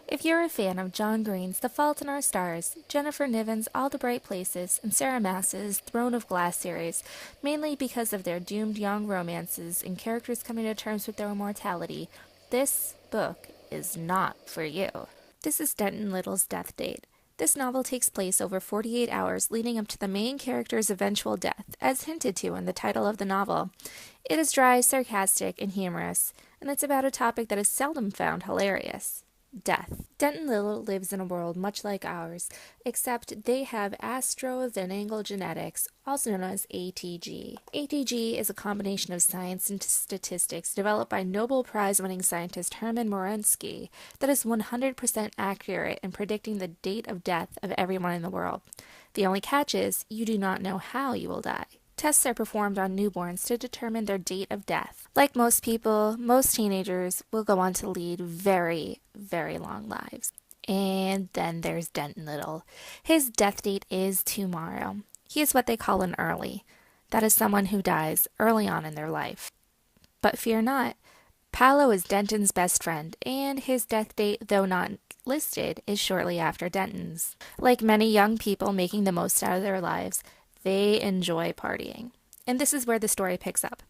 If you're a fan of John Green's The Fault in Our Stars, Jennifer Niven's All the Bright Places, and Sarah Maas's Throne of Glass series, mainly because of their doomed young romances and characters coming to terms with their mortality, this book is not for you. This is Denton Little's death date. This novel takes place over 48 hours leading up to the main character's eventual death, as hinted to in the title of the novel. It is dry, sarcastic, and humorous, and it's about a topic that is seldom found hilarious. Death. Denton Little lives in a world much like ours, except they have astro-venangle genetics, also known as ATG. ATG is a combination of science and statistics developed by Nobel Prize-winning scientist Herman Morensky that is 100% accurate in predicting the date of death of everyone in the world. The only catch is, you do not know how you will die. Tests are performed on newborns to determine their date of death. Like most people, most teenagers will go on to lead very, very long lives. And then there's Denton Little. His death date is tomorrow. He is what they call an early. That is someone who dies early on in their life. But fear not, Paolo is Denton's best friend, and his death date, though not listed, is shortly after Denton's. Like many young people making the most out of their lives, they enjoy partying. And this is where the story picks up.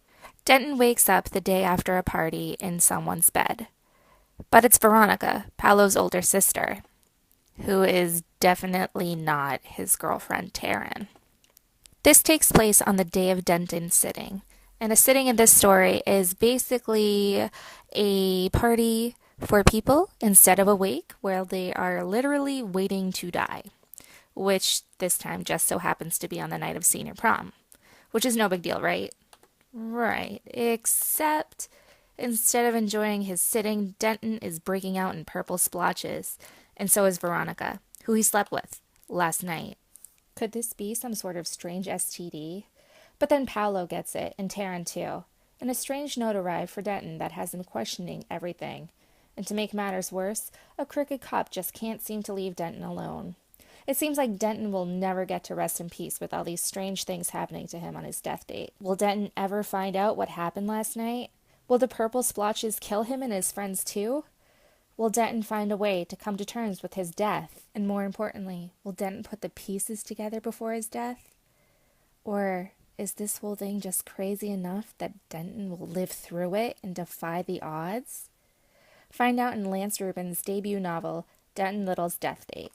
Denton wakes up the day after a party in someone's bed. But it's Veronica, Paolo's older sister, who is definitely not his girlfriend Taryn. This takes place on the day of Denton's sitting. And a sitting in this story is basically a party for people instead of a wake where they are literally waiting to die, which this time just so happens to be on the night of senior prom, which is no big deal, right? Right, except instead of enjoying his sitting, Denton is breaking out in purple splotches, and so is Veronica, who he slept with last night. Could this be some sort of strange STD? But then Paolo gets it, and Taryn too, and a strange note arrived for Denton that has him questioning everything. And to make matters worse, a crooked cop just can't seem to leave Denton alone. It seems like Denton will never get to rest in peace with all these strange things happening to him on his death date. Will Denton ever find out what happened last night? Will the purple splotches kill him and his friends too? Will Denton find a way to come to terms with his death? And more importantly, will Denton put the pieces together before his death? Or is this whole thing just crazy enough that Denton will live through it and defy the odds? Find out in Lance Rubin's debut novel, Denton Little's Death Date.